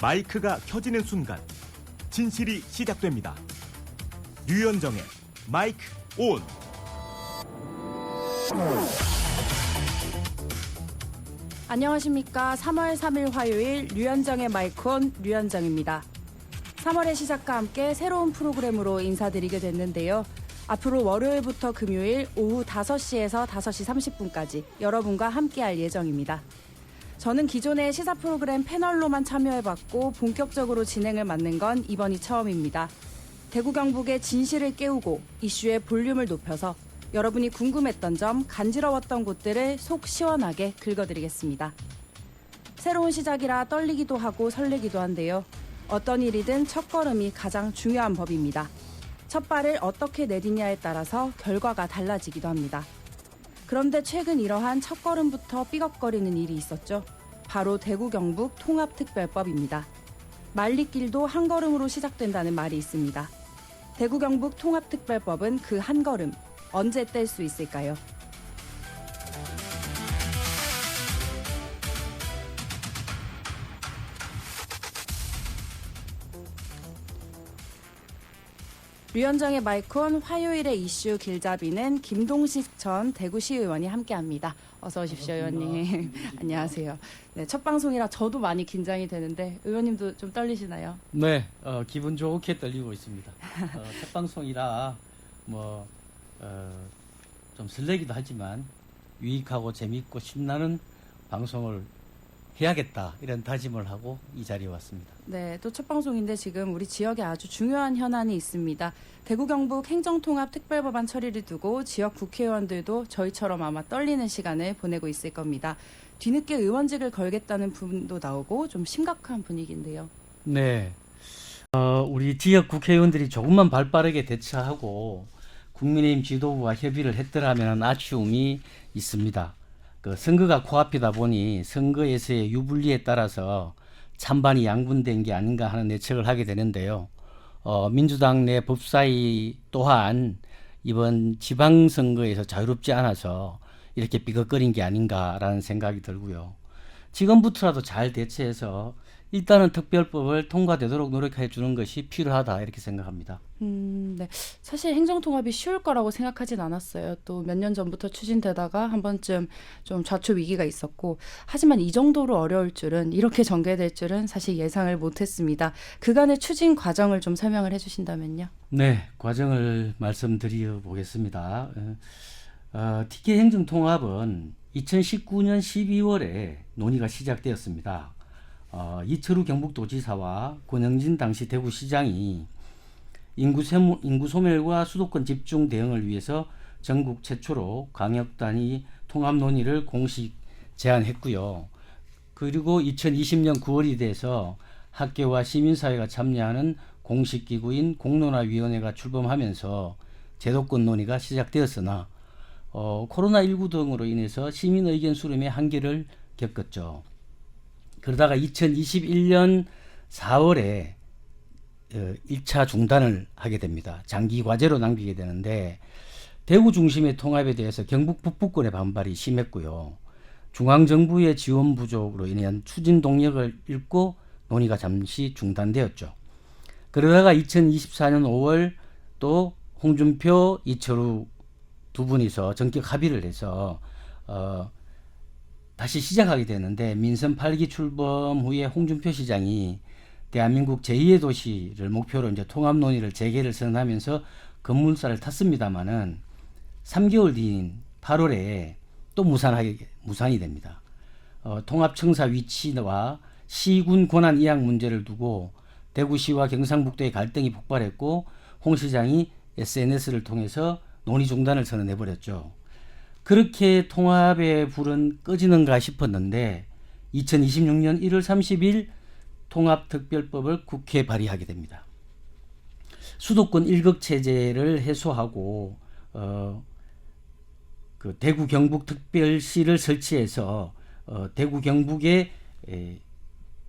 마이크가 켜지는 순간 진실이 시작됩니다. 류현정의 마이크 온. 안녕하십니까. 3월 3일 화요일 류현정의 마이크 온 류현정입니다. 3월의 시작과 함께 새로운 프로그램으로 인사드리게 됐는데요. 앞으로 월요일부터 금요일 오후 5시에서 5시 30분까지 여러분과 함께할 예정입니다. 저는 기존의 시사 프로그램 패널로만 참여해봤고 본격적으로 진행을 맡는 건 이번이 처음입니다. 대구 경북의 진실을 깨우고 이슈의 볼륨을 높여서 여러분이 궁금했던 점, 간지러웠던 곳들을 속 시원하게 긁어드리겠습니다. 새로운 시작이라 떨리기도 하고 설레기도 한데요. 어떤 일이든 첫걸음이 가장 중요한 법입니다. 첫 발을 어떻게 내디냐에 따라서 결과가 달라지기도 합니다. 그런데 최근 이러한 첫걸음부터 삐걱거리는 일이 있었죠. 바로 대구 경북 통합특별법입니다. 말리길도 한 걸음으로 시작된다는 말이 있습니다. 대구 경북 통합특별법은 그 한 걸음, 언제 뗄 수 있을까요? 류현정의 마이크온 화요일의 이슈 길잡이는 김동식 전 대구시의원이 함께합니다. 어서 오십시오, 의원님. 안녕하세요. 네, 첫 방송이라 저도 많이 긴장이 되는데 의원님도 좀 떨리시나요? 네, 기분 좋게 떨리고 있습니다. 첫 방송이라 좀 설레기도 하지만 유익하고 재미있고 신나는 방송을 해야겠다 이런 다짐을 하고 이 자리에 왔습니다. 네, 또 첫 방송인데 지금 우리 지역에 아주 중요한 현안이 있습니다. 대구 경북 행정통합 특별법안 처리를 두고 지역 국회의원들도 저희처럼 아마 떨리는 시간을 보내고 있을 겁니다. 뒤늦게 의원직을 걸겠다는 분도 나오고 좀 심각한 분위기인데요. 네, 우리 지역 국회의원들이 조금만 발빠르게 대처하고 국민의힘 지도부와 협의를 했더라면 아쉬움이 있습니다. 선거가 코앞이다 보니 선거에서의 유불리에 따라서 찬반이 양분된 게 아닌가 하는 예측을 하게 되는데요. 민주당 내 법사위 또한 이번 지방선거에서 자유롭지 않아서 이렇게 삐걱거린 게 아닌가라는 생각이 들고요. 지금부터라도 잘 대처해서 일단은 특별법을 통과되도록 노력해 주는 것이 필요하다 이렇게 생각합니다. 네. 사실 행정통합이 쉬울 거라고 생각하진 않았어요. 또 몇 년 전부터 추진되다가 한 번쯤 좀 좌초 위기가 있었고, 하지만 이 정도로 어려울 줄은, 이렇게 전개될 줄은 사실 예상을 못했습니다. 그간의 추진 과정을 좀 설명을 해주신다면요. 네, 과정을 말씀드려 보겠습니다. TK 행정통합은 2019년 12월에 논의가 시작되었습니다. 이철우 경북도지사와 권영진 당시 대구시장이 인구 소멸과 수도권 집중 대응을 위해서 전국 최초로 광역 단위 통합 논의를 공식 제안했고요. 그리고 2020년 9월이 돼서 학계와 시민사회가 참여하는 공식 기구인 공론화위원회가 출범하면서 제도권 논의가 시작되었으나 코로나19 등으로 인해서 시민 의견 수렴의 한계를 겪었죠. 그러다가 2021년 4월에 1차 중단을 하게 됩니다. 장기 과제로 남기게 되는데 대구 중심의 통합에 대해서 경북 북부권의 반발이 심했고요. 중앙정부의 지원 부족으로 인한 추진 동력을 잃고 논의가 잠시 중단되었죠. 그러다가 2024년 5월 또 홍준표, 이철우 두 분이서 전격 합의를 해서 다시 시작하게 되는데 민선 8기 출범 후에 홍준표 시장이 대한민국 제2의 도시를 목표로 이제 통합 논의를 재개를 선언하면서 급물살을 탔습니다마는 3개월 뒤인 8월에 또 무산이 됩니다. 통합청사 위치와 시군 권한 이양 문제를 두고 대구시와 경상북도의 갈등이 폭발했고 홍 시장이 SNS를 통해서 논의 중단을 선언해버렸죠. 그렇게 통합의 불은 꺼지는가 싶었는데 2026년 1월 30일 통합특별법을 국회에 발의하게 됩니다. 수도권 일극 체제를 해소하고 그 대구 경북 특별시를 설치해서 대구 경북의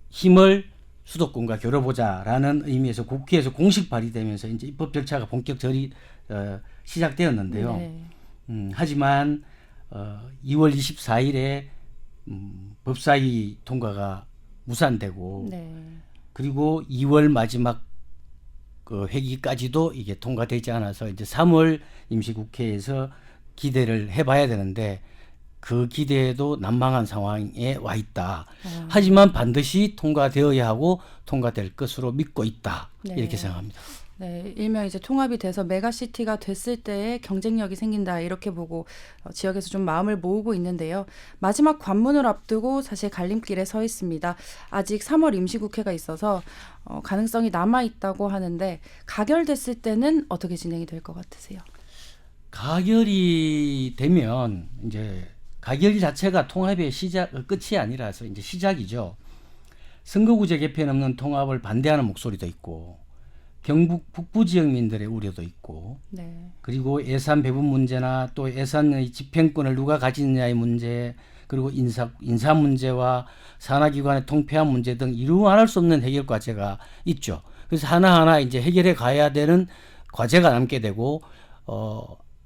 힘을 수도권과 겨뤄보자라는 의미에서 국회에서 공식 발의되면서 이제 입법 절차가 본격적으로 시작되었는데요. 네. 하지만 2월 24일에 법사위 통과가 무산되고 네. 그리고 2월 마지막 그 회기까지도 이게 통과되지 않아서 이제 3월 임시국회에서 기대를 해봐야 되는데 그 기대에도 난망한 상황에 와 있다. 하지만 반드시 통과되어야 하고 통과될 것으로 믿고 있다. 네. 이렇게 생각합니다. 네, 일명 이제 통합이 돼서 메가시티가 됐을 때에 경쟁력이 생긴다 이렇게 보고 지역에서 좀 마음을 모으고 있는데요. 마지막 관문을 앞두고 사실 갈림길에 서 있습니다. 아직 3월 임시국회가 있어서 가능성이 남아 있다고 하는데 가결됐을 때는 어떻게 진행이 될 것 같으세요? 가결이 되면 이제 가결 자체가 통합의 끝이 아니라서 이제 시작이죠. 선거구제 개편 없는 통합을 반대하는 목소리도 있고 경북 북부 지역민들의 우려도 있고 네. 그리고 예산 배분 문제나 또 예산의 집행권을 누가 가지느냐의 문제 그리고 인사 문제와 산하기관의 통폐합 문제 등 이루 말할 수 없는 해결 과제가 있죠. 그래서 하나하나 이제 해결해 가야 되는 과제가 남게 되고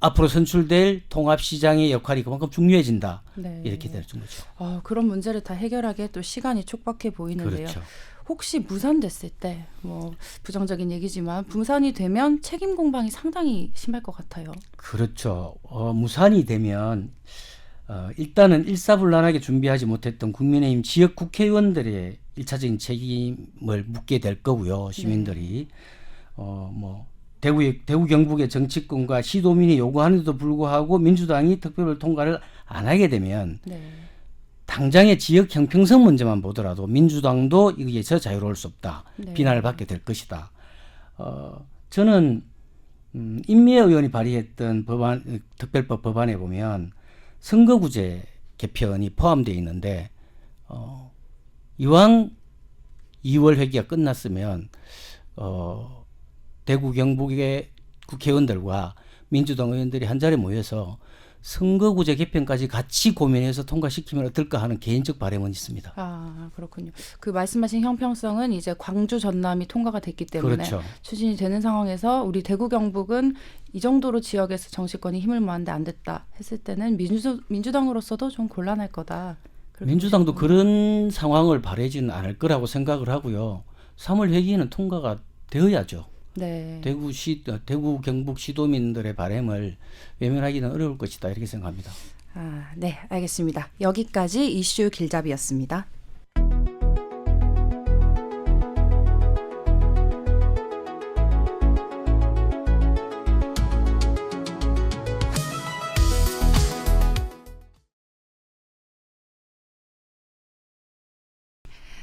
앞으로 선출될 통합시장의 역할이 그만큼 중요해진다. 네. 이렇게 되는 거죠. 그런 문제를 다 해결하기에 또 시간이 촉박해 보이는데요. 그렇죠. 혹시 무산됐을 때 뭐 부정적인 얘기지만 무산이 되면 책임 공방이 상당히 심할 것 같아요. 그렇죠. 무산이 되면 일단은 일사불란하게 준비하지 못했던 국민의힘 지역 국회의원들의 1차적인 책임을 묻게 될 거고요. 시민들이 뭐 대구 경북의 정치권과 시도민이 요구하는데도 불구하고 민주당이 특별법 통과를 안 하게 되면 네. 당장의 지역 형평성 문제만 보더라도 민주당도 여기에서 자유로울 수 없다. 네. 비난을 받게 될 것이다. 저는 임미애 의원이 발의했던 특별법 법안에 보면 선거구제 개편이 포함되어 있는데 이왕 2월 회기가 끝났으면 대구 경북의 국회의원들과 민주당 의원들이 한자리에 모여서 선거구제 개편까지 같이 고민해서 통과시키면 어떨까 하는 개인적 바람은 있습니다. 그렇군요. 그 말씀하신 형평성은 이제 광주 전남이 통과가 됐기 때문에 그렇죠. 추진이 되는 상황에서 우리 대구 경북은 이 정도로 지역에서 정치권이 힘을 모았는데 안 됐다 했을 때는 민주당으로서도 좀 곤란할 거다. 민주당도 그런 상황을 바라지는 않을 거라고 생각을 하고요. 3월 회기에는 통과가 되어야죠. 네. 대구 경북 시도민들의 바람을 외면하기는 어려울 것이다 이렇게 생각합니다. 네, 알겠습니다. 여기까지 이슈 길잡이였습니다.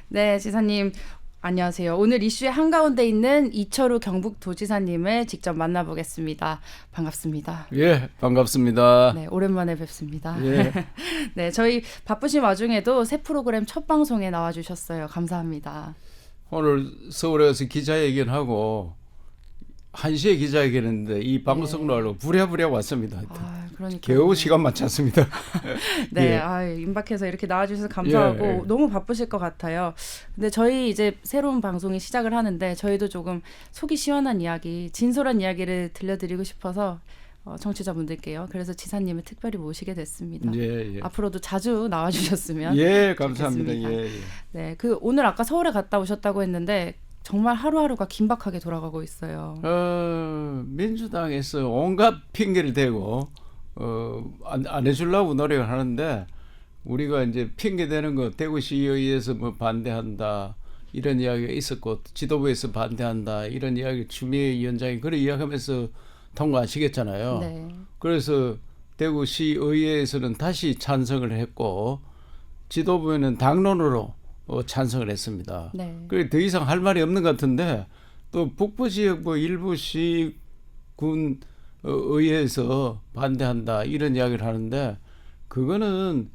네, 지사님. 안녕하세요. 오늘 이슈의 한가운데 있는 이철우 경북도지사님을 직접 만나보겠습니다. 반갑습니다. 예, 반갑습니다. 네, 오랜만에 뵙습니다. 예. 네, 저희 바쁘신 와중에도 새 프로그램 첫 방송에 나와주셨어요. 감사합니다. 오늘 서울에서 기자회견하고 1시에 기자회견했는데 이 방송을 하려고 부랴부랴 왔습니다. 그러니까 겨우 시간 맞췄습니다. 네, 예. 임박해서 이렇게 나와주셔서 감사하고 예. 너무 바쁘실 것 같아요. 근데 저희 이제 새로운 방송이 시작을 하는데 저희도 조금 속이 시원한 이야기, 진솔한 이야기를 들려드리고 싶어서 청취자분들께요. 그래서 지사님을 특별히 모시게 됐습니다. 예, 예. 앞으로도 자주 나와주셨으면 예, 감사합니다. 좋겠습니다. 예, 예. 네, 오늘 아까 서울에 갔다 오셨다고 했는데 정말 하루하루가 긴박하게 돌아가고 있어요. 민주당에서 온갖 핑계를 대고 안 해주려고 노력을 하는데 우리가 이제 핑계 대는 거 대구시의회에서 뭐 반대한다 이런 이야기가 있었고 지도부에서 반대한다 이런 이야기 추미애 위원장이 그런 이야기하면서 통과하시겠잖아요. 네. 그래서 대구시의회에서는 다시 찬성을 했고 지도부에는 당론으로 찬성을 했습니다. 네. 그래 더 이상 할 말이 없는 것 같은데 또 북부 지역 뭐 일부 시군 의회에서 반대한다 이런 이야기를 하는데 그거는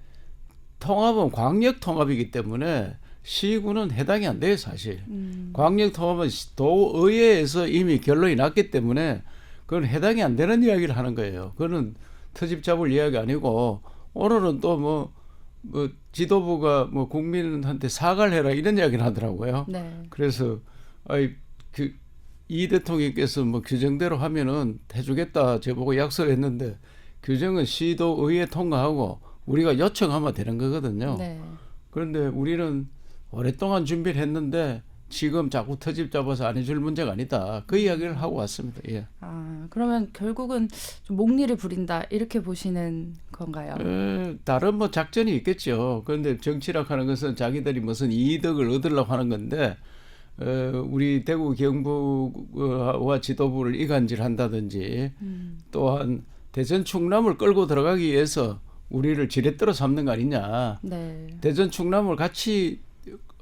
통합은 광역 통합이기 때문에 시군은 해당이 안 돼요 사실. 광역 통합은 도의회에서 이미 결론이 났기 때문에 그건 해당이 안 되는 이야기를 하는 거예요. 그거는 터집 잡을 이야기 아니고 오늘은 또 뭐 지도부가 뭐 국민한테 사과를 해라 이런 이야기를 하더라고요. 네. 그래서 이 대통령께서 뭐 규정대로 하면은 해주겠다 저보고 약속했는데 규정은 시도의회 통과하고 우리가 요청하면 되는 거거든요. 네. 그런데 우리는 오랫동안 준비를 했는데 지금 자꾸 터집 잡아서 안 해줄 문제가 아니다. 그 이야기를 하고 왔습니다. 예. 아, 그러면 결국은 좀 목리를 부린다 이렇게 보시는 건가요? 다른 뭐 작전이 있겠죠. 그런데 정치라고 하는 것은 자기들이 무슨 이득을 얻으려고 하는 건데 우리 대구 경북과 지도부를 이간질한다든지 또한 대전 충남을 끌고 들어가기 위해서 우리를 지렛대로 삼는 거 아니냐. 네. 대전 충남을 같이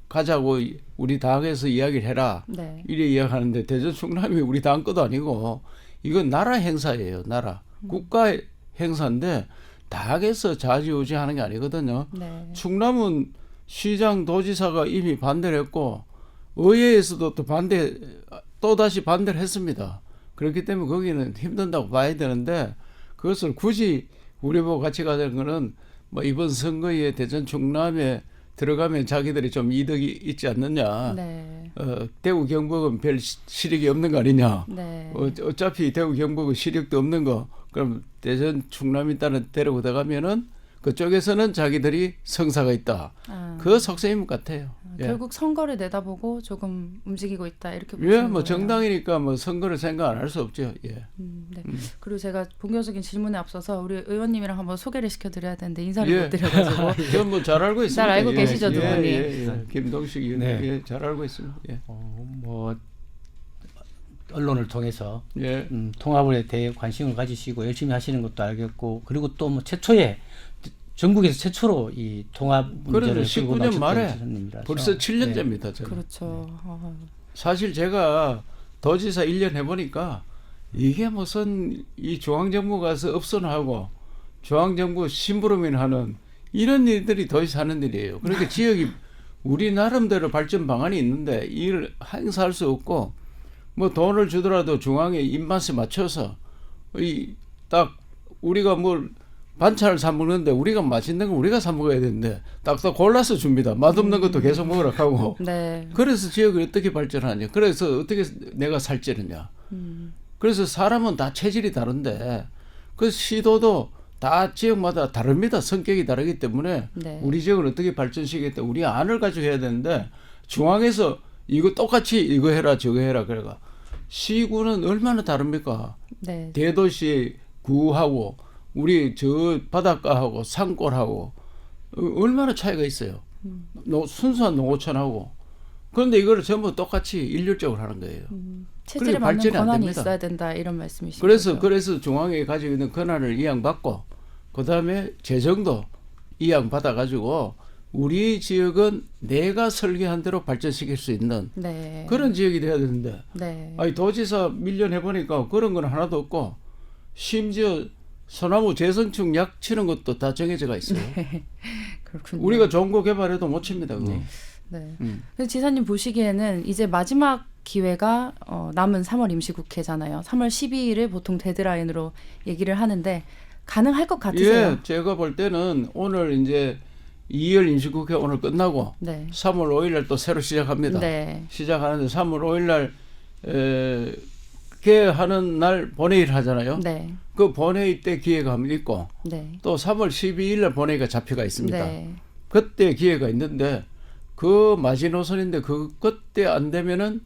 가자고 우리 당에서 이야기를 해라. 네. 이래 이야기하는데 대전 충남이 우리 당 것도 아니고 이건 나라 행사예요. 나라. 국가 행사인데 당에서 좌지우지하는 게 아니거든요. 네. 충남은 시장 도지사가 이미 반대를 했고 의회에서도 또 다시 반대를 했습니다. 그렇기 때문에 거기는 힘든다고 봐야 되는데 그것을 굳이 우리 보고 같이 가자는 거는 뭐 이번 선거에 대전 충남에 들어가면 자기들이 좀 이득이 있지 않느냐. 네. 대구 경북은 별 실익이 없는 거 아니냐. 네. 어차피 대구 경북은 실익도 없는 거. 그럼 대전 충남 일단은 데리고 들어가면은 그쪽에서는 자기들이 성사가 있다. 아. 그 속셈인 것 같아요. 예. 결국 선거를 내다보고 조금 움직이고 있다 이렇게 예, 보시는 뭐 거예요. 정당이니까 뭐 선거를 생각 안 할 수 없죠. 예. 네. 그리고 제가 본격적인 질문에 앞서서 우리 의원님이랑 한번 소개를 시켜드려야 되는데 인사를 예. 못 드려가지고 그건 뭐 잘 알고 있습니다. 잘 알고 예, 계시죠, 두 분이. 예. 김동식 의원, 네. 예, 잘 알고 있습니다. 예. 뭐 언론을 통해서 예. 통합에 대해 관심을 가지시고 열심히 하시는 것도 알겠고 그리고 또 뭐 최초에 전국에서 최초로 이 통합 문제를 그래서 끌고 19년 나섰던 말에 지사님이라서. 벌써 네. 7년째입니다. 저는. 그렇죠. 사실 제가 도지사 1년 해보니까 이게 무슨 이 중앙정부 가서 업선하고 중앙정부 심부름인 이런 일들이 도지사 하는 일이에요. 그러니까 지역이 우리 나름대로 발전 방안이 있는데 이를 행사할 수 없고 뭐 돈을 주더라도 중앙의 입맛에 맞춰서 이 딱 우리가 뭘 반찬을 사 먹는데 우리가 맛있는 거 우리가 사 먹어야 되는데 딱딱 골라서 줍니다. 맛없는 것도 계속 먹으라 하고. 네. 그래서 지역이 어떻게 발전하냐. 그래서 어떻게 내가 살찌느냐. 그래서 사람은 다 체질이 다른데 그 시도도 다 지역마다 다릅니다. 성격이 다르기 때문에 네. 우리 지역을 어떻게 발전시키겠다. 우리 안을 가지고 해야 되는데 중앙에서 이거 똑같이 이거 해라 저거 해라 그래가 시구는 얼마나 다릅니까? 네. 대도시 구하고 우리 저 바닷가하고 산골하고 얼마나 차이가 있어요. 순수한 농어촌하고. 그런데 이거를 전부 똑같이 일률적으로 하는 거예요. 체질에 그러니까 맞는 발전이 안 권한이 됩니다. 있어야 된다 이런 말씀이시죠. 그렇죠? 그래서 중앙에 가지고 있는 권한을 이양받고 그다음에 재정도 이양받아가지고 우리 지역은 내가 설계한 대로 발전시킬 수 있는 네. 그런 지역이 돼야 되는데 네. 아니 도지사 밀려내 보니까 그런 건 하나도 없고 심지어 소나무 재선충 약 치는 것도 다 정해져가 있어요. 그렇군요. 우리가 좋은 거 개발해도 못 칩니다. 그거. 네. 그래서 지사님 보시기에는 이제 마지막 기회가 남은 3월 임시국회잖아요. 3월 12일을 보통 데드라인으로 얘기를 하는데 가능할 것 같으세요? 예, 제가 볼 때는 오늘 이제 2월 임시국회 오늘 끝나고 네. 3월 5일 날 또 새로 시작합니다. 네. 시작하는데 3월 5일 날 개하는 날 본회의를 하잖아요. 네. 그 본회의 때 기회가 한번 있고 네. 또 3월 12일 날 본회의가 잡혀가 있습니다. 네. 그때 기회가 있는데 그 마지노선인데 그때 안 되면은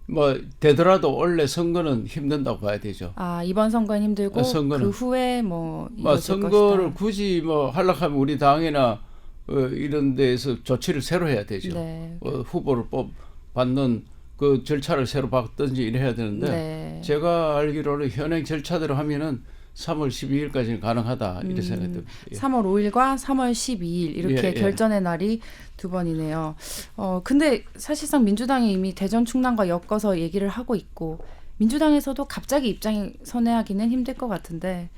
뭐 되더라도 원래 선거는 힘든다고 봐야 되죠. 아, 이번 선거는 힘들고 선거는. 그 후에 뭐 뭐 이뤄질 선거를 것이다. 굳이 뭐 하려면 우리 당이나 이런 데에서 조치를 새로 해야 되죠. 네. 후보를 받는 그 절차를 새로 바꾸든지 이래야 되는데 네. 제가 알기로는 현행 절차대로 하면은 3월 12일까지는 가능하다 이렇게 생각됩니다. 예. 3월 5일과 3월 12일 이렇게 예, 예. 결전의 날이 두 번이네요. 근데 사실상 민주당이 이미 대전 충남과 엮어서 얘기를 하고 있고 민주당에서도 갑자기 입장이 선회하기는 힘들 것 같은데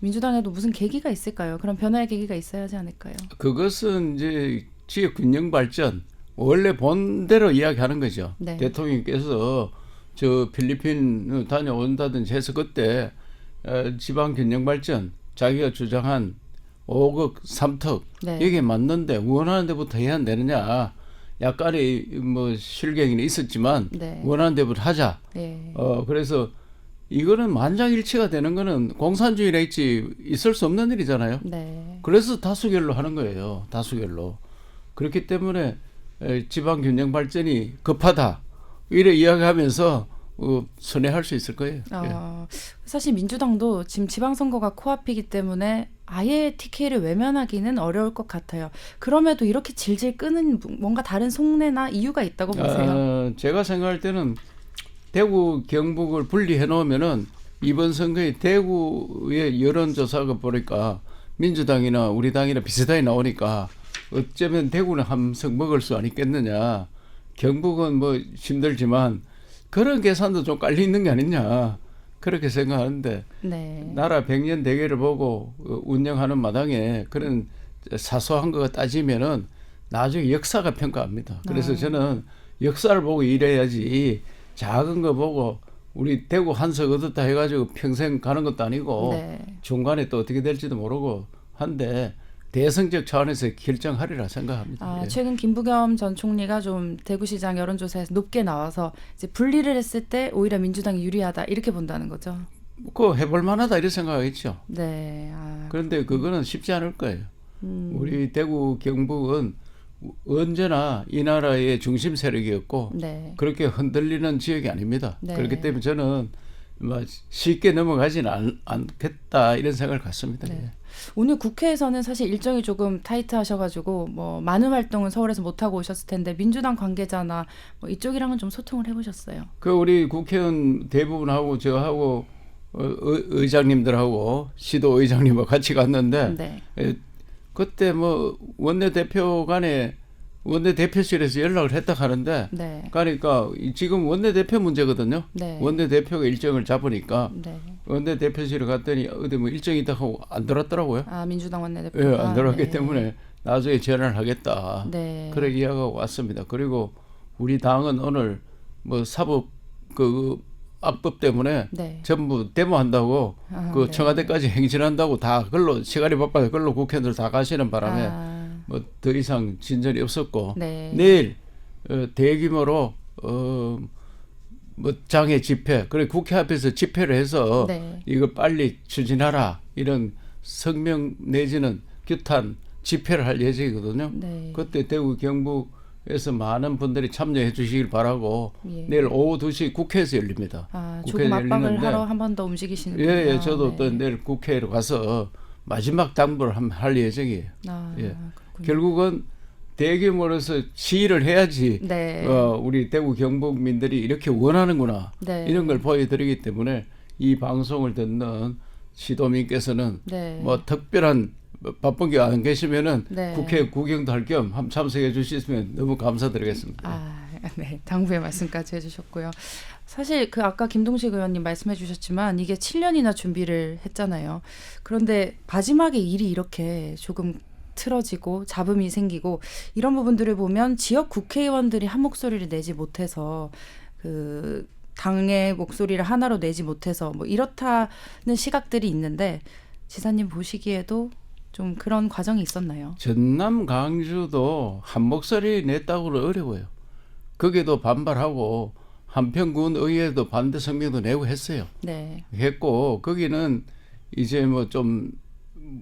민주당에도 무슨 계기가 있을까요? 그런 변화의 계기가 있어야 하지 않을까요? 그것은 이제 지역 균형 발전 원래 본대로 이야기하는 거죠. 네. 대통령께서 저 필리핀 다녀온다든지 해서 그때 지방 균형 발전 자기가 주장한 5억 3특 네. 이게 맞는데 원하는 데부터 해야 안 되느냐. 약간의 뭐 실갱이는 있었지만 네. 원하는 데부터 하자. 네. 그래서 이거는 만장일치가 되는 거는 공산주의라 있지 있을 수 없는 일이잖아요. 네. 그래서 다수결로 하는 거예요. 다수결로. 그렇기 때문에 지방 균형 발전이 급하다. 이래 이야기하면서 선회할 수 있을 거예요. 예. 사실 민주당도 지금 지방선거가 코앞이기 때문에 아예 TK를 외면하기는 어려울 것 같아요. 그럼에도 이렇게 질질 끄는 뭔가 다른 속내나 이유가 있다고 보세요? 제가 생각할 때는 대구 경북을 분리해 놓으면은 이번 선거에 대구의 여론조사가 보니까 민주당이나 우리 당이나 비슷하게 나오니까 어쩌면 대구는 함성 먹을 수 아니겠느냐. 경북은 뭐 힘들지만 그런 계산도 좀 깔려 있는 게 아니냐. 그렇게 생각하는데 네. 나라 100년 대계를 보고 운영하는 마당에 그런 사소한 거 따지면은 나중에 역사가 평가합니다. 그래서 저는 역사를 보고 일해야지 작은 거 보고 우리 대구 한석 얻었다 해가지고 평생 가는 것도 아니고 네. 중간에 또 어떻게 될지도 모르고 한데 대승적 차원에서 결정하리라 생각합니다. 예. 최근 김부겸 전 총리가 좀 대구시장 여론조사에서 높게 나와서 이제 분리를 했을 때 오히려 민주당이 유리하다 이렇게 본다는 거죠. 그거 해볼 만하다 이런 생각하겠죠. 네. 그런데 그거는 쉽지 않을 거예요. 우리 대구 경북은 언제나 이 나라의 중심 세력이었고 네. 그렇게 흔들리는 지역이 아닙니다. 네. 그렇기 때문에 저는 쉽게 넘어가지는 않겠다 이런 생각을 갖습니다. 네. 오늘 국회에서는 사실 일정이 조금 타이트하셔가지고 뭐 많은 활동은 서울에서 못 하고 오셨을 텐데 민주당 관계자나 뭐 이쪽이랑은 좀 소통을 해보셨어요? 그 우리 국회의원 대부분하고 저하고 의장님들하고 시도 의장님과 같이 갔는데 네. 그때 뭐 원내대표 간에 원내대표실에서 연락을 했다 하는데 네. 그러니까 지금 원내대표 문제거든요. 네. 원내대표가 일정을 잡으니까 네. 원내대표실에 갔더니 어디 뭐 일정이 있다 하고 안 들어왔더라고요. 민주당 원내대표. 예, 안 들어왔기 네. 때문에 나중에 전화를 하겠다. 네. 그래 이야기하고 왔습니다. 그리고 우리 당은 오늘 뭐 사법 그 악법 때문에 네. 전부 데모한다고 그 네. 청와대까지 행진한다고 다 그걸로 시간이 바빠서 그걸로 국회의원들 다 가시는 바람에 뭐 더 이상 진전이 없었고 네. 내일 대규모로 뭐 장애 집회 그래 국회 앞에서 집회를 해서 네. 이거 빨리 추진하라 이런 성명 내지는 규탄 집회를 할 예정이거든요. 네. 그때 대구 경북에서 많은 분들이 참여해 주시길 바라고 예. 내일 오후 2시 국회에서 열립니다. 조금 압박을 하러 한 번 더 움직이시는군요. 예, 저도 네. 또 내일 국회로 가서 마지막 당부를 할 예정이에요. 예. 결국은 대규모로서 시위를 해야지 네. 우리 대구 경북민들이 이렇게 원하는구나 네. 이런 걸 보여드리기 때문에 이 방송을 듣는 시도민께서는 네. 뭐 특별한 바쁜 게 안 계시면은 네. 국회 구경도 할 겸 한번 참석해 주시면 너무 감사드리겠습니다. 네. 당부의 말씀까지 해주셨고요. 사실 그 아까 김동식 의원님 말씀해 주셨지만 이게 7년이나 준비를 했잖아요. 그런데 마지막에 일이 이렇게 조금 틀어지고 잡음이 생기고 이런 부분들을 보면 지역 국회의원들이 한 목소리를 내지 못해서 그 당의 목소리를 하나로 내지 못해서 뭐 이렇다는 시각들이 있는데 지사님 보시기에도 좀 그런 과정이 있었나요? 전남 광주도 한 목소리 냈다고는 어려워요. 거기도 반발하고 한평군 의회도 반대 성명도 내고 했어요. 네. 했고 거기는 이제 뭐 좀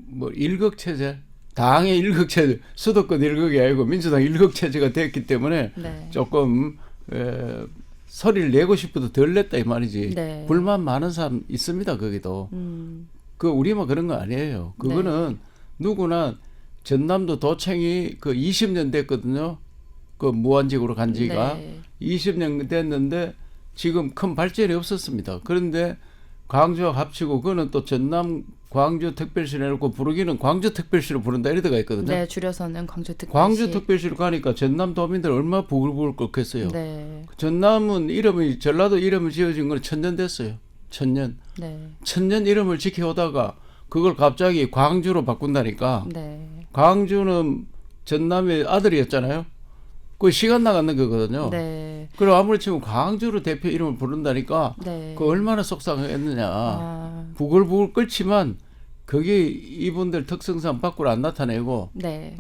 뭐 일극 체제 당의 일극 체제 수도권 일극이 아니고 민주당 일극 체제가 됐기 때문에 네. 조금 소리를 내고 싶어도 덜 냈다 이 말이지. 네. 불만 많은 사람 있습니다. 거기도. 그 우리만 그런 거 아니에요. 그거는 누구나 전남도 도청이 그 20년 됐거든요. 그 무한직으로 간 지가 20년 됐는데 지금 큰 발전이 없었습니다. 그런데 광주와 합치고 그거는 또 전남 광주 특별시를 해놓고 부르기는 광주 특별시로 부른다 이러다가 있거든요. 네, 줄여서는 광주 특별시. 광주 특별시로 가니까 전남 도민들 얼마나 부글부글 끓겠어요. 네. 전남은 이름이 전라도 이름을 지어진 건 1000년 됐어요. 1000년. 네. 1000년 이름을 지켜오다가 그걸 갑자기 광주로 바꾼다니까. 네. 광주는 전남의 아들이었잖아요. 그 시간 나가는 거거든요. 네. 그럼 아무리 치면 광주로 대표 이름을 부른다니까 네. 그 얼마나 속상했느냐. 부글부글 끓지만 그게 이분들 특성상 밖으로 안 나타내고 네.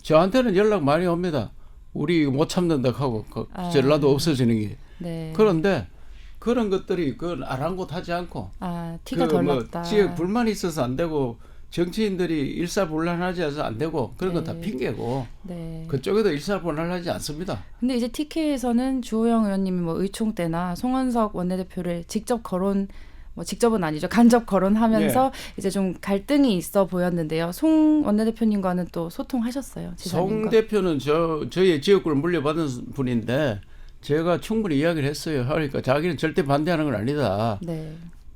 저한테는 연락 많이 옵니다. 우리 못 참는다 하고 전라도 없어지는 게. 네. 그런데 그런 것들이 그걸 아랑곳하지 않고 티가 덜 났다. 지역 불만이 있어서 안 되고 정치인들이 일사불란하지 않아서 안 되고 그런 건 다 네. 핑계고 네. 그쪽에도 일사불란하지 않습니다. 근데 이제 TK에서는 주호영 의원님이 뭐 의총 때나 송원석 원내대표를 직접 거론, 뭐 직접은 아니죠, 간접 거론하면서 이제 좀 갈등이 있어 보였는데요. 송 원내대표님과는 또 소통하셨어요, 송 지사님과? 대표는 저희 지역구를 물려받은 분인데 제가 충분히 이야기를 했어요. 그러니까 자기는 절대 반대하는 건 아니다. 네.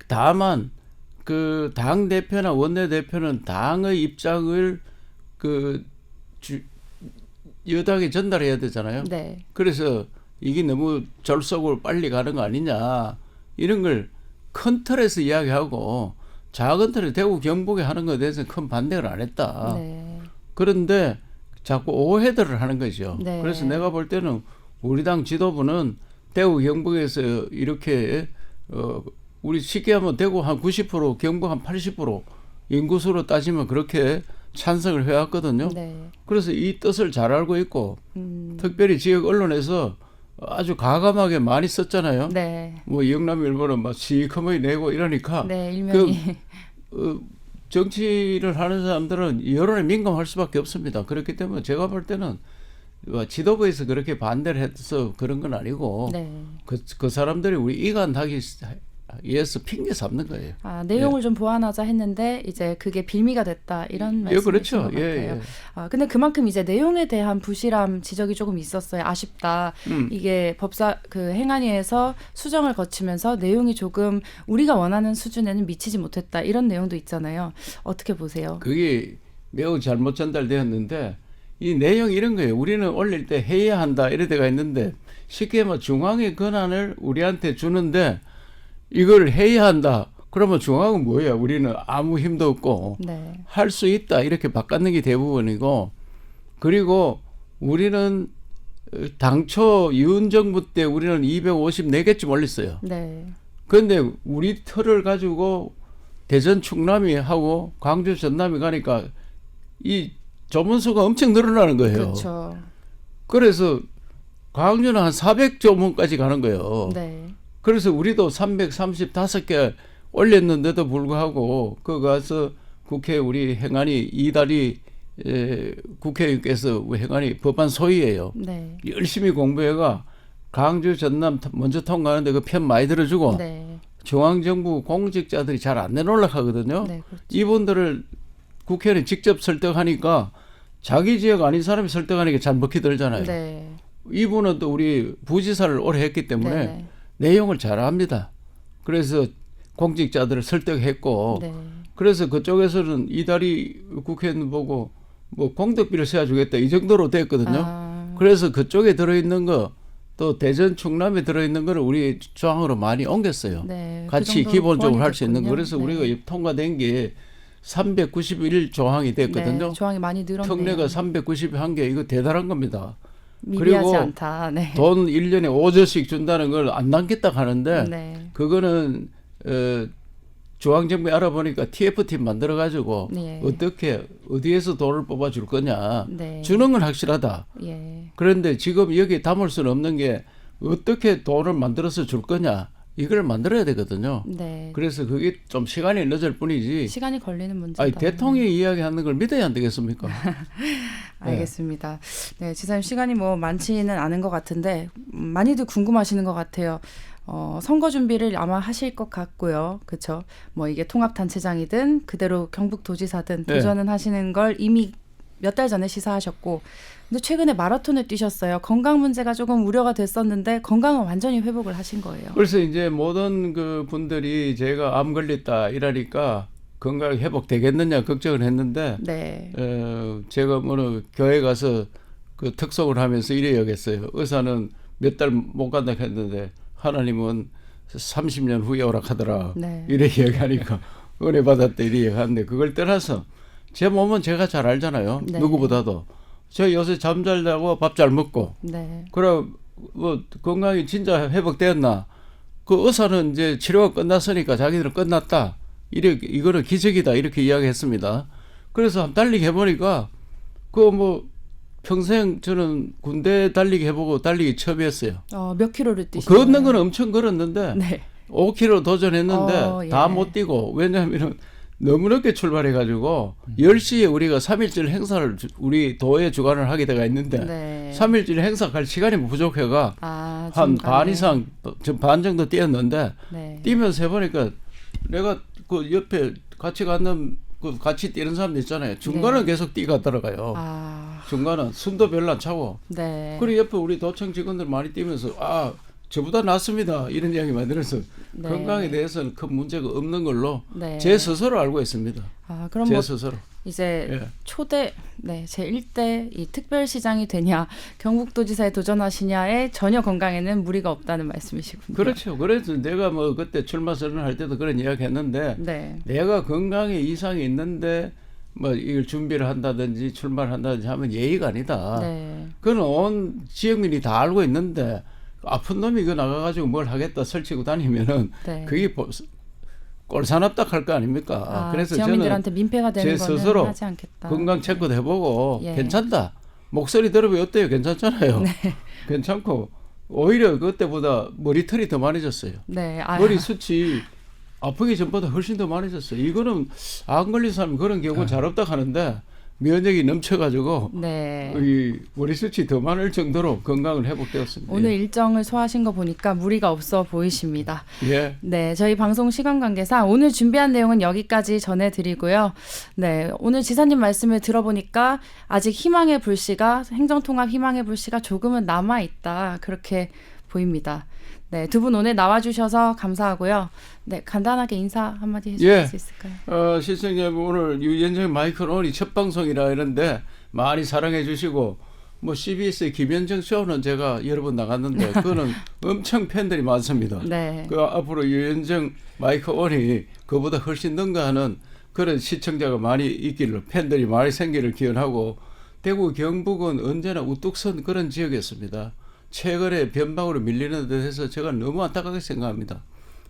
다만 그 당 대표나 원내 대표는 당의 입장을 그 여당에 전달해야 되잖아요. 네. 그래서 이게 너무 졸속으로 빨리 가는 거 아니냐 이런 걸 큰 틀에서 이야기하고 작은 틀에 대구 경북에 하는 것에 대해서는 큰 반대를 안 했다. 네. 그런데 자꾸 오해들을 하는 거죠. 네. 그래서 내가 볼 때는 우리 당 지도부는 대구 경북에서 이렇게 우리 쉽게 하면 대구 한 90% 경북 한 80% 인구수로 따지면 그렇게 찬성을 해왔거든요. 네. 그래서 이 뜻을 잘 알고 있고 특별히 지역 언론에서 아주 과감하게 많이 썼잖아요. 네. 뭐 영남일보는 막 시커멓게 내고 이러니까 네, 일면이. 정치를 하는 사람들은 여론에 민감할 수밖에 없습니다. 그렇기 때문에 제가 볼 때는 지도부에서 그렇게 반대를 해서 그런 건 아니고 네. 그 사람들이 우리 이간하기 위해서 핑계 삼는 거예요. 아, 내용을 좀 보완하자 했는데 이제 그게 빌미가 됐다 이런 말씀이신 그렇죠. 것 같아요. 아, 근데 그만큼 이제 내용에 대한 부실함 지적이 조금 있었어요. 아쉽다. 이게 법사 그 행안위에서 수정을 거치면서 내용이 조금 우리가 원하는 수준에는 미치지 못했다 이런 내용도 있잖아요. 어떻게 보세요? 그게 매우 잘못 전달되었는데 이 내용 이런 거예요. 우리는 올릴 때 해야 한다 이런 데가 있는데 쉽게 말하면 중앙의 권한을 우리한테 주는데 이걸 해야 한다. 그러면 중앙은 뭐예요? 우리는 아무 힘도 없고 네. 할 수 있다 이렇게 바꿨는 게 대부분이고 그리고 우리는 당초 윤 정부 때 우리는 254개쯤 올렸어요. 네. 그런데 우리 틀을 가지고 대전 충남이 하고 광주 전남이 가니까 이 조문수가 엄청 늘어나는 거예요. 그렇죠. 그래서 광주는 한 400조문까지 가는 거예요. 네. 그래서 우리도 335개 올렸는데도 불구하고 그 가서 국회 우리 행안위 이달이 국회의원께서 행안위 법안 소위예요. 네. 열심히 공부해가 광주 전남 먼저 통과하는데 그 편 많이 들어주고 네. 중앙정부 공직자들이 잘 안 내놓으려고 하거든요. 네. 그렇죠. 이분들을 국회의원이 직접 설득하니까 자기 지역 아닌 사람이 설득하니까 잘 먹히들잖아요. 네. 이분은 또 우리 부지사를 오래 했기 때문에 네. 내용을 잘 압니다. 그래서 공직자들을 설득했고 네. 그래서 그쪽에서는 이달이 국회의원 보고 뭐 공덕비를 세워주겠다 이 정도로 됐거든요. 아, 그래서 그쪽에 들어있는 거 또 대전 충남에 들어있는 거를 우리 조항으로 많이 옮겼어요. 네. 그 같이 정도로 기본적으로 보완이 할 수 있는 거. 됐군요. 그래서 네. 우리가 통과된 게 391 조항이 됐거든요. 네, 조항이 많이 늘었네요. 특례가 391개 이거 대단한 겁니다. 미비하지 그리고 않다. 네. 돈 1년에 5조씩 준다는 걸 안 남겠다 하는데 네. 그거는 중앙정부에 알아보니까 TF팀 만들어가지고 네. 어떻게 어디에서 돈을 뽑아줄 거냐 네. 주는 건 확실하다. 예. 그런데 지금 여기 담을 수는 없는 게 어떻게 돈을 만들어서 줄 거냐 이걸 만들어야 되거든요. 네. 그래서 그게 좀 시간이 늦을 뿐이지. 시간이 걸리는 문제다. 아니 대통령이 이야기하는 걸 믿어야 안 되겠습니까? 알겠습니다. 네, 지사님 시간이 뭐 많지는 않은 것 같은데 많이들 궁금하시는 것 같아요. 선거 준비를 아마 하실 것 같고요. 그렇죠? 뭐 이게 통합단체장이든 그대로 경북도지사든 네. 도전은 하시는 걸 이미 몇 달 전에 시사하셨고 근데 최근에 마라톤을 뛰셨어요. 건강 문제가 조금 우려가 됐었는데 건강은 완전히 회복을 하신 거예요. 그래서 이제 모든 그 분들이 제가 암 걸렸다 이러니까 건강 회복 되겠느냐 걱정을 했는데 네. 제가 뭐 교회 가서 그 특송을 하면서 이래 여겼어요. 의사는 몇 달 못 간다 했는데 하나님은 30년 후에 오락하더라. 네. 이래 얘기하니까 은혜 받았다 이래 얘기하는데 그걸 떠나서 제 몸은 제가 잘 알잖아요. 네. 누구보다도. 저 요새 잠 잘 자고 밥 잘 먹고 네. 그럼 뭐 건강이 진짜 회복되었나? 그 의사는 이제 치료가 끝났으니까 자기들은 끝났다. 이거는 기적이다 이렇게 이야기했습니다. 그래서 한번 달리기 해보니까 그 뭐 평생 저는 군대 달리기 해보고 달리기 처음 했어요. 몇 킬로를 뛰시나요? 걷는 건 엄청 걸었는데 네. 5km 도전했는데 예. 다 못 뛰고 왜냐하면 너무 늦게 출발해가지고 10시에 우리가 3.1절 행사를 우리 도에 주관을 하게 돼가 있는데 네. 3.1절 행사 갈 시간이 부족해가 아, 한 중간에. 반 이상 반 정도 뛰었는데 네. 뛰면서 해보니까 내가 그 옆에 같이 가는 그 같이 뛰는 사람들 있잖아요. 중간은 네. 계속 뛰가더라고요. 아, 중간은 숨도 별로 안 차고. 네. 그리고 옆에 우리 도청 직원들 많이 뛰면서 저보다 낫습니다 이런 이야기 많이 들어서 네. 건강에 대해서는 큰 문제가 없는 걸로 네. 제 스스로 알고 있습니다. 아, 그럼 제 뭐 스스로. 이제 예. 초대 제 1대 이 특별시장이 되냐 경북도지사에 도전하시냐에 전혀 건강에는 무리가 없다는 말씀이시군요. 그렇죠. 그래서 내가 뭐 그때 출마 선언할 때도 그런 이야기 했는데 네. 내가 건강에 이상이 있는데 뭐 이걸 준비를 한다든지 출마를 한다든지 하면 예의가 아니다. 네. 그건 온 지역민이 다 알고 있는데 아픈 놈이 그 나가가지고 뭘 하겠다 설치고 다니면은 네. 그게 꼴사납다 할 거 아닙니까? 아, 그래서 지역민들한테 민폐가 되는 제 거는 스스로 하지 않겠다. 건강 체크도 해보고 예. 괜찮다. 목소리 들으면 어때요? 괜찮잖아요. 네. 괜찮고 오히려 그때보다 머리털이 더 많아졌어요. 네. 아, 머리 숱이 아프기 전보다 훨씬 더 많아졌어요. 이거는 안 걸린 사람이 그런 경우는 잘 없다 하는데 면역이 넘쳐가지고 네. 이 머리숱이 더 많을 정도로 건강을 회복되었습니다. 오늘 일정을 소화하신 거 보니까 무리가 없어 보이십니다. 예. 네, 저희 방송 시간 관계상 오늘 준비한 내용은 여기까지 전해드리고요. 네, 오늘 지사님 말씀을 들어보니까 아직 희망의 불씨가 행정통합 희망의 불씨가 조금은 남아 있다 그렇게 보입니다. 네, 두 분 오늘 나와주셔서 감사하고요. 네, 간단하게 인사 한마디 해주실 예. 수 있을까요? 시청자 여러분 오늘 유연정 마이크는 오늘 첫 방송이라 이런데 많이 사랑해 주시고 뭐 CBS의 김현정 쇼는 제가 여러 번 나갔는데 그거는 엄청 팬들이 많습니다. 네. 그 앞으로 유연정 마이크 온이 그보다 훨씬 능가하는 그런 시청자가 많이 있기를 팬들이 많이 생기를 기원하고 대구 경북은 언제나 우뚝 선 그런 지역이었습니다. 최근에 변방으로 밀리는 데 대해서 제가 너무 안타깝게 생각합니다.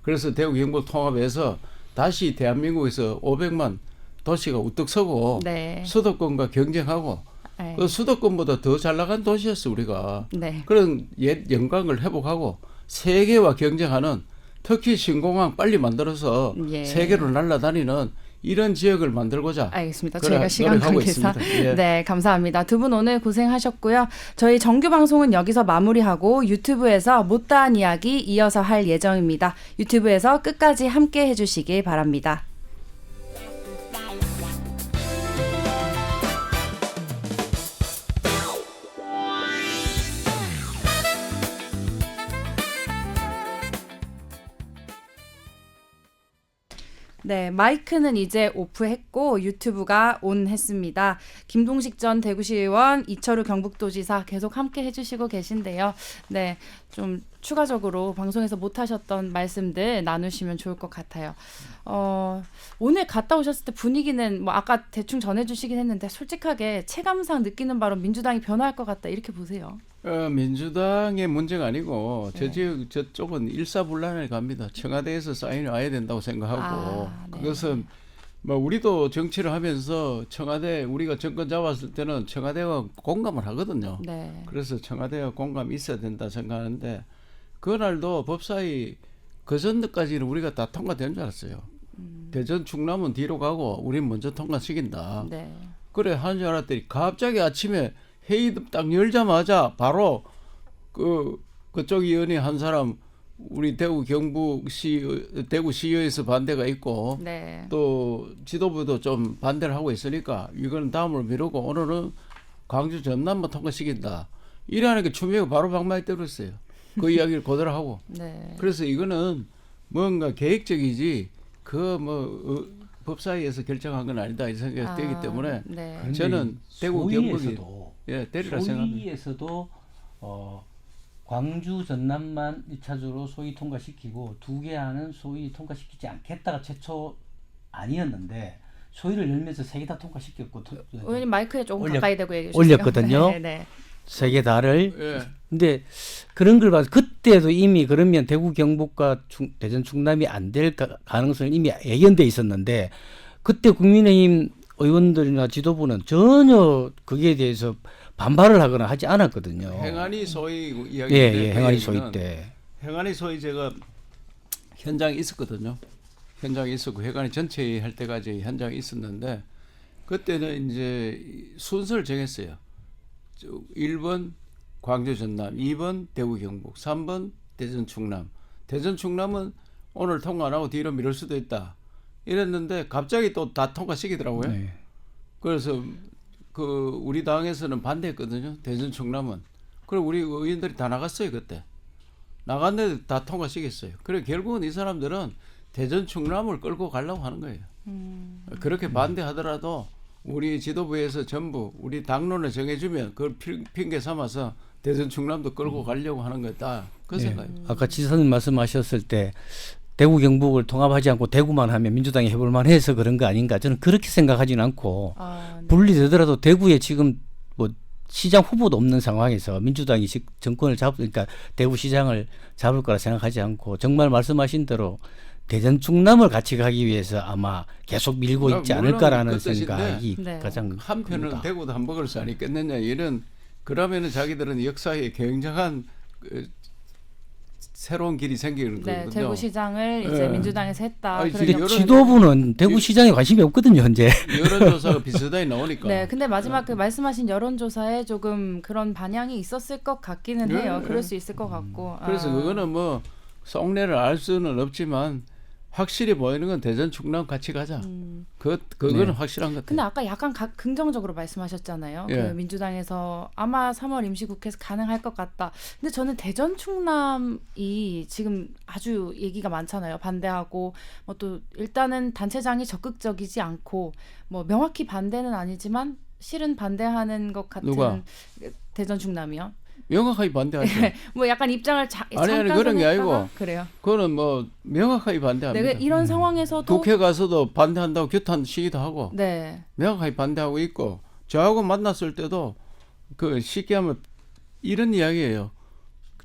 그래서 대구 경북 통합에서 다시 대한민국에서 500만 도시가 우뚝 서고 네. 수도권과 경쟁하고 네. 그 수도권보다 더 잘 나간 도시였어 우리가. 네. 그런 옛 영광을 회복하고 세계와 경쟁하는 특히 신공항 빨리 만들어서 예. 세계로 날아다니는 이런 지역을 만들고자 알겠습니다. 그래, 저희가 시간 노력하고 관계상 있습니다. 예. 네, 감사합니다. 두 분 오늘 고생하셨고요. 저희 정규 방송은 여기서 마무리하고 유튜브에서 못다한 이야기 이어서 할 예정입니다. 유튜브에서 끝까지 함께 해주시길 바랍니다. 네, 마이크는 이제 오프했고 유튜브가 온 했습니다. 김동식 전 대구시의원, 이철우 경북도지사 계속 함께 해주시고 계신데요. 네, 좀 추가적으로 방송에서 못하셨던 말씀들 나누시면 좋을 것 같아요. 오늘 갔다 오셨을 때 분위기는 뭐 아까 대충 전해주시긴 했는데 솔직하게 체감상 느끼는 바로 민주당이 변화할 것 같다 이렇게 보세요. 민주당의 문제가 아니고 네. 저 지역 저쪽은 일사불란을 갑니다. 청와대에서 사인이 와야 된다고 생각하고 네. 그것은 뭐 우리도 정치를 하면서 청와대 우리가 정권 잡았을 때는 청와대와 공감을 하거든요. 네. 그래서 청와대와 공감이 있어야 된다 생각하는데 그날도 법사위 그 전까지는 우리가 다 통과된 줄 알았어요. 대전 충남은 뒤로 가고 우린 먼저 통과시킨다. 네. 그래 하는 줄 알았더니 갑자기 아침에 회의 딱 열자마자 바로 그쪽 의원이 한 사람 우리 대구 경북시 대구시의회에서 반대가 있고 네. 또 지도부도 좀 반대를 하고 있으니까 이거는 다음으로 미루고 오늘은 광주 전남만 통과시킨다. 이래하는 게 추미애가 바로 방망이 때렸어요. 그 이야기를 그대로 하고. 네. 그래서 이거는 뭔가 계획적이지 법사위에서 결정한 건 아니다 이 생각이 되기 때문에 네. 저는 대구 경북이 소위에서도 때리라 생각합니다. 소위에서도 광주 전남만 1차적으로 소위 통과시키고 두 개 안은 소위 통과시키지 않겠다가 최초 아니었는데 소위를 열면서 세 개 다 통과시켰고 의원님 마이크에 조금 가까이 대고 얘기해 주세요. 올렸거든요. 네, 네. 세 개 다를. 예. 근데 그런 걸 봐서 그때도 이미 그러면 대구 경북과 대전 충남이 안 될 가능성이 이미 예견돼 있었는데 그때 국민의힘 의원들이나 지도부는 전혀 거기에 대해서 반발을 하거나 하지 않았거든요. 행안위 소위 예, 이야기인데 예, 행안위 소위 때. 행안위 소위 제가 현장에 있었거든요. 현장에 있었고 회관이 전체 회의할 때까지 현장에 있었는데 그때는 이제 순서를 정했어요. 1번 광주 전남, 2번 대구 경북, 3번 대전 충남. 대전 충남은 오늘 통과 안 하고 뒤로 미룰 수도 있다. 이랬는데 갑자기 또 다 통과시키더라고요. 네. 그래서 그 우리 당에서는 반대했거든요. 대전 충남은. 그리고 우리 의원들이 다 나갔어요 그때. 나갔는데 다 통과시켰어요. 그래 결국은 이 사람들은 대전 충남을 끌고 가려고 하는 거예요. 그렇게 반대하더라도 우리 지도부에서 전부 우리 당론을 정해주면 그걸 핑계 삼아서 대전 충남도 끌고 가려고 하는 거다. 그 생각이에요. 아까 지사님 말씀하셨을 때 대구 경북을 통합하지 않고 대구만 하면 민주당이 해볼 만해서 그런 거 아닌가 저는 그렇게 생각하지는 않고 네. 분리되더라도 대구에 지금 뭐 시장 후보도 없는 상황에서 민주당이 정권을 그러니까 대구 시장을 잡을 거라 생각하지 않고 정말 말씀하신 대로 대전 충남을 같이 가기 위해서 아마 계속 밀고 있지 물론 않을까라는 그 뜻인데 생각이 네. 가장 한편은 큽니다. 대구도 hamburger 쌀이 있겠느냐 이런 그러면은 자기들은 역사에 굉장한 새로운 길이 생기는 네, 거거든요. 대구시장을 이제 네. 민주당에서 했다. 아니, 그런 근데 여론- 지도부는 대구 시장에 관심이 없거든요 현재. 여론조사가 비슷하게 나오니까. 네, 근데 마지막 그 말씀하신 여론조사에 조금 그런 반향이 있었을 것 같기는 네, 해요. 네. 그럴 수 있을 것 같고. 그래서 그거는 뭐 속내를 알 수는 없지만 확실히 보이는 건 대전 충남 같이 가자. 그거는 네. 확실한 것 근데 같아요. 아까 약간 긍정적으로 말씀하셨잖아요. 예. 그 민주당에서 아마 3월 임시국회에서 가능할 것 같다. 근데 저는 대전 충남이 지금 아주 얘기가 많잖아요. 반대하고 뭐 또 일단은 단체장이 적극적이지 않고 뭐 명확히 반대는 아니지만 실은 반대하는 것 같은 누가? 대전 충남이요. 명확하게 반대하죠. 뭐 약간 입장을 아니, 잠깐 그런 게 선회했다가 아니고 그래요. 그거는 뭐 명확하게 반대합니다. 네, 이런 상황에서도 국회 가서도 반대한다고 규탄 시기도 하고 네. 명확하게 반대하고 있고 저하고 만났을 때도 그 쉽게 하면 이런 이야기예요.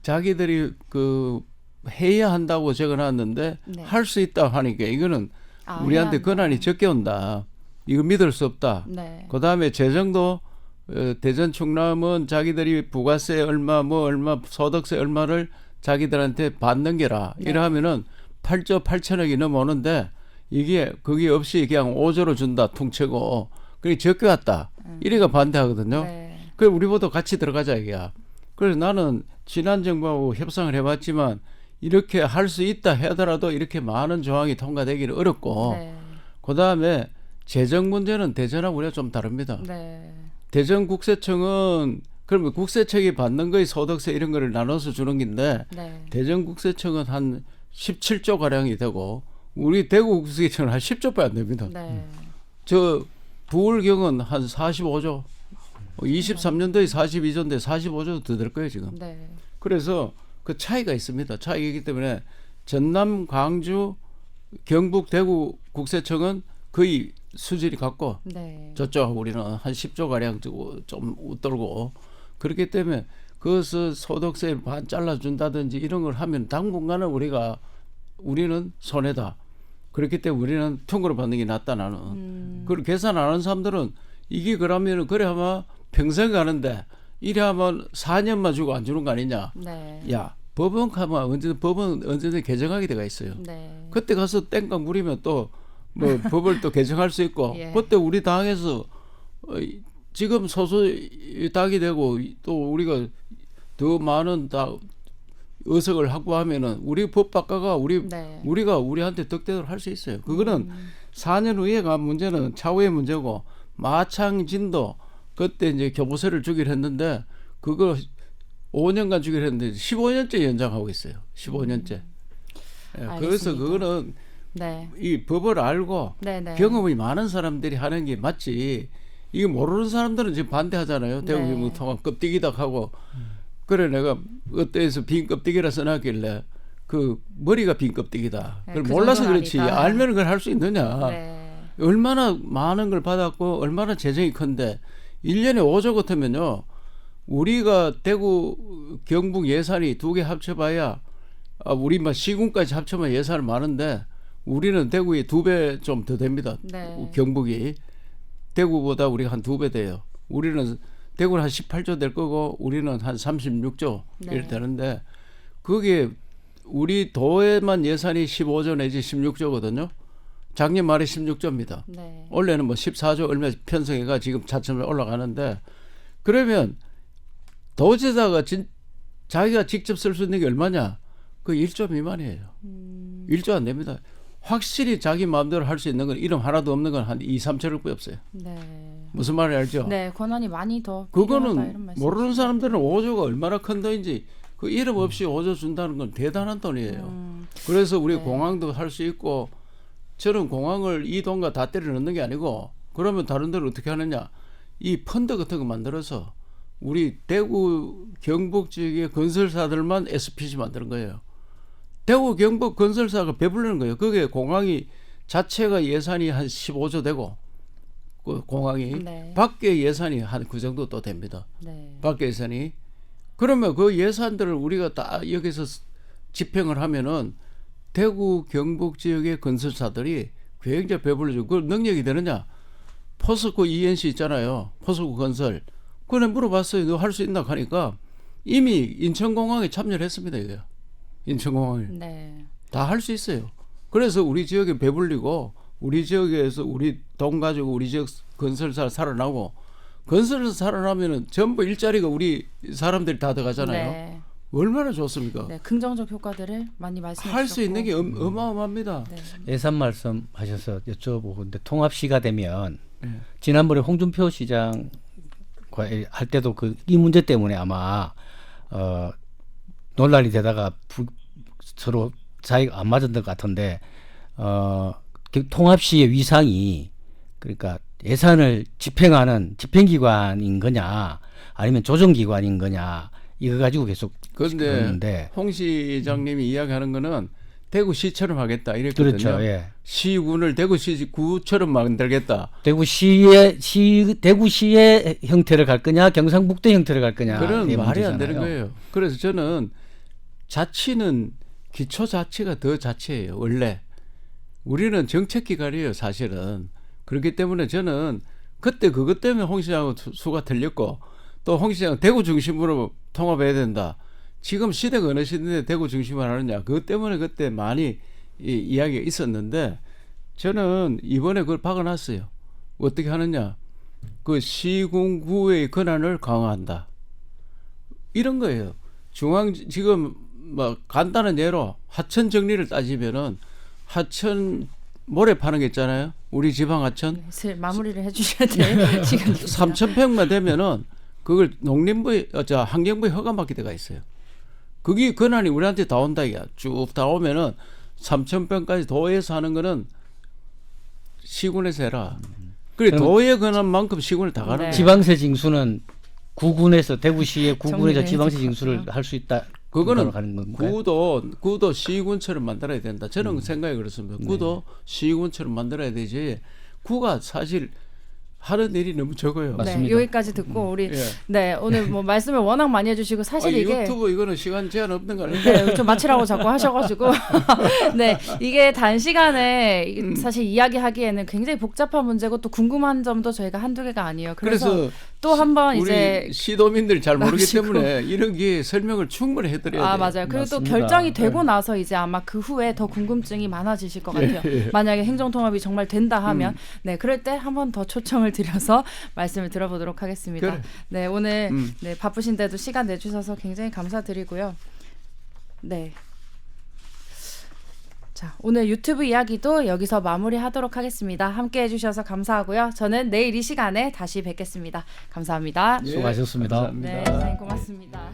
자기들이 그 해야 한다고 적어놨는데 네. 할 수 있다 하니까 이거는 아, 우리한테 해야 권한이 한다. 적게 온다. 이거 믿을 수 없다. 네. 그다음에 재정도 대전 충남은 자기들이 부가세 얼마 뭐 얼마 소득세 얼마를 자기들한테 받는 게라 네. 이러면은 8조 8천억이 넘어오는데 이게 그게 없이 그냥 5조로 준다 퉁치고 그게 적게 왔다 이래가 반대하거든요. 네. 그래 우리보다 같이 들어가자 이게야. 그래서 나는 지난 정부하고 협상을 해봤지만 이렇게 할 수 있다 하더라도 이렇게 많은 조항이 통과되기는 어렵고 네. 그다음에 재정 문제는 대전하고 우리가 좀 다릅니다. 네. 대전국세청은 그러면 국세청이 받는 거의 소득세 이런 거를 나눠서 주는 건데 네. 대전국세청은 한 17조 가량이 되고 우리 대구국세청은 한 10조밖에 안 됩니다. 네. 저 부울경은 한 45조, 23년도에 42조인데 45조 더 될 거예요 지금. 네. 그래서 그 차이가 있습니다. 차이이기 때문에 전남, 광주, 경북, 대구 국세청은 거의 수준이 같고 네. 저쪽하고 우리는 한 10조 가량 좀 웃돌고 그렇기 때문에 그것을 소득세 반 잘라준다든지 이런 걸 하면 당분간은 우리는 손해다. 그렇기 때문에 우리는 통으로 받는 게 낫다 나는. 그걸 계산 안 하는 사람들은 이게 그러면은 그래 아마 평생 가는데 이래 하면 4년만 주고 안 주는 거 아니냐. 네. 야 법원 가면 법은 언제든 개정하게 돼가 있어요. 네. 그때 가서 땡깡 부리면 또 뭐 법을 또 개정할 수 있고 예. 그때 우리 당에서 지금 소수 당이 되고 또 우리가 더 많은 의석을 확보하면은 우리 법 바꿔가 네. 우리가 우리한테 득대로 할 수 있어요. 그거는 4년 후에가 문제는 차후의 문제고 마창진도 그때 이제 교부세를 주기로 했는데 그거 5년간 주기로 했는데 15년째 연장하고 있어요. 15년째. 예, 그래서 알겠습니다. 그거는 네. 이 법을 알고 네. 네. 경험이 많은 사람들이 하는 게 맞지. 이게 모르는 사람들은 지금 반대하잖아요. 대구 네. 경북 통합 껍데기다 하고 그래 내가 어때서 빈 껍데기라 써놨길래 그 머리가 빈 껍데기다. 네, 그걸 그 몰라서 정도는 그렇지. 아니다. 알면 그걸 할 수 있느냐. 네. 얼마나 많은 걸 받았고 얼마나 재정이 큰데 1년에 5조 같으면요. 우리가 대구 경북 예산이 두 개 합쳐봐야 우리만 시군까지 합쳐면 예산은 많은데 우리는 대구의 2배 좀 더 됩니다. 네. 경북이 대구보다 우리가 한 2배 돼요. 우리는 대구는 한 18조 될 거고 우리는 한 36조 네. 이렇게 되는데 그게 우리 도에만 예산이 15조 내지 16조거든요. 작년 말에 16조입니다. 네. 원래는 뭐 14조 얼마 편성해가 지금 차츰 올라가는데 그러면 도지사가 자기가 직접 쓸 수 있는 게 얼마냐? 그 1조 미만이에요. 1조 안 됩니다. 확실히 자기 마음대로 할 수 있는 건 이름 하나도 없는 건 한 2, 3천억밖에 없어요. 네. 무슨 말인지 알죠? 네, 권한이 많이 더 필요하다, 이런 그거는 말씀. 모르는 사람들은 5조가 얼마나 큰 돈인지 그 이름 없이 5조 준다는 건 대단한 돈이에요. 그래서 우리 네. 공항도 할 수 있고 저는 공항을 이 돈과 다 때려 넣는 게 아니고 그러면 다른 데를 어떻게 하느냐. 이 펀드 같은 거 만들어서 우리 대구 경북 지역의 건설사들만 SPC 만드는 거예요. 대구 경북 건설사가 배부르는 거예요. 그게 공항이 자체가 예산이 한 15조 되고 그 공항이 네. 밖에 예산이 한 그 정도 또 됩니다. 네. 밖에 예산이 그러면 그 예산들을 우리가 다 여기서 집행을 하면은 대구 경북 지역의 건설사들이 굉장히 배불러지고 그 능력이 되느냐? 포스코 ENC 있잖아요. 포스코 건설. 그래 물어봤어요. 너 할 수 있나 하니까 이미 인천공항에 참여를 했습니다. 이거 인천공항에 네. 다 할 수 있어요. 그래서 우리 지역에 배불리고 우리 지역에서 우리 돈 가지고 우리 지역 건설사 살아나고 건설사 살아나면은 전부 일자리가 우리 사람들이 다 들어가잖아요. 네. 얼마나 좋습니까? 네, 긍정적 효과들을 많이 말씀해 할 수 있는 게 주셨고. 어마어마합니다. 네. 예산 말씀하셔서 여쭤보고 근데 통합시가 되면 네. 지난번에 홍준표 시장 할 때도 그 이 문제 때문에 아마 논란이 되다가 서로 사이가 안 맞은 것 같은데 통합시의 위상이 그러니까 예산을 집행하는 집행기관인 거냐 아니면 조정기관인 거냐 이거 가지고 계속 그런데 그러는데 홍 시장님이 이야기하는 거는 대구시처럼 하겠다 이랬거든요. 그렇죠. 예. 시군을 대구시구처럼 만들겠다. 대구시의 형태를 갈 거냐 경상북도 형태를 갈 거냐 그런 이게 말이 안 되는 문제잖아요. 거예요. 그래서 저는 자치는 기초자치가 더 자치예요. 원래 우리는 정책기관이에요. 사실은. 그렇기 때문에 저는 그때 그것 때문에 홍 시장하고 수가 틀렸고 또 홍 시장은 대구 중심으로 통합해야 된다. 지금 시대가 어느 시대인데 대구 중심으로 하느냐. 그것 때문에 그때 많이 이야기가 있었는데 저는 이번에 그걸 박아놨어요. 어떻게 하느냐. 그 시군구의 권한을 강화한다. 이런 거예요. 지금 뭐 간단한 예로 하천 정리를 따지면은 하천 모래 파는 게 있잖아요. 우리 지방 하천. 슬 마무리를 해주셔야 될 시간이 3,000평만 되면은 그걸 농림부에 환경부에 허가받게 돼가 있어요. 그게 권한이 우리한테 다 온다 이야. 쭉 다 오면은 3,000평까지 도에서 하는 거는 시군에서 해라. 그래 도의 권한만큼 시군을 다 가는 네. 거예요. 지방세 징수는 구군에서 대구시의 구군에서 정리를 지방세 해줄 것 징수를 같아요. 할 수 있다. 그거는 가는 건가요? 구도 시군처럼 만들어야 된다. 저는 생각이 그렇습니다. 구도 시군처럼 만들어야 되지. 구가 사실 하는 일이 너무 적어요. 네, 맞습니다. 여기까지 듣고 우리 예. 네 오늘 뭐 말씀을 워낙 많이 해주시고 사실 이게 유튜브 이거는 시간 제한 없는 거 아니에요? 네, 좀 마치라고 자꾸 하셔가지고 네 이게 단시간에 사실 이야기하기에는 굉장히 복잡한 문제고 또 궁금한 점도 저희가 한두 개가 아니에요. 그래서 또 한번 우리 이제 시도민들이 잘 모르기 나오시고. 때문에 이런 게 설명을 충분히 해드려야 돼요. 맞아요. 그리고 또 맞습니다. 결정이 되고 나서 이제 아마 그 후에 더 궁금증이 많아지실 것 같아요. 만약에 행정통합이 정말 된다 하면 네 그럴 때 한 번 더 초청을 드려서 말씀을 들어보도록 하겠습니다. 그래. 네 오늘 네, 바쁘신데도 시간 내주셔서 굉장히 감사드리고요. 네. 자 오늘 유튜브 이야기도 여기서 마무리하도록 하겠습니다. 함께 해주셔서 감사하고요. 저는 내일 이 시간에 다시 뵙겠습니다. 감사합니다. 예, 수고하셨습니다. 감사합니다. 네, 선생님 고맙습니다.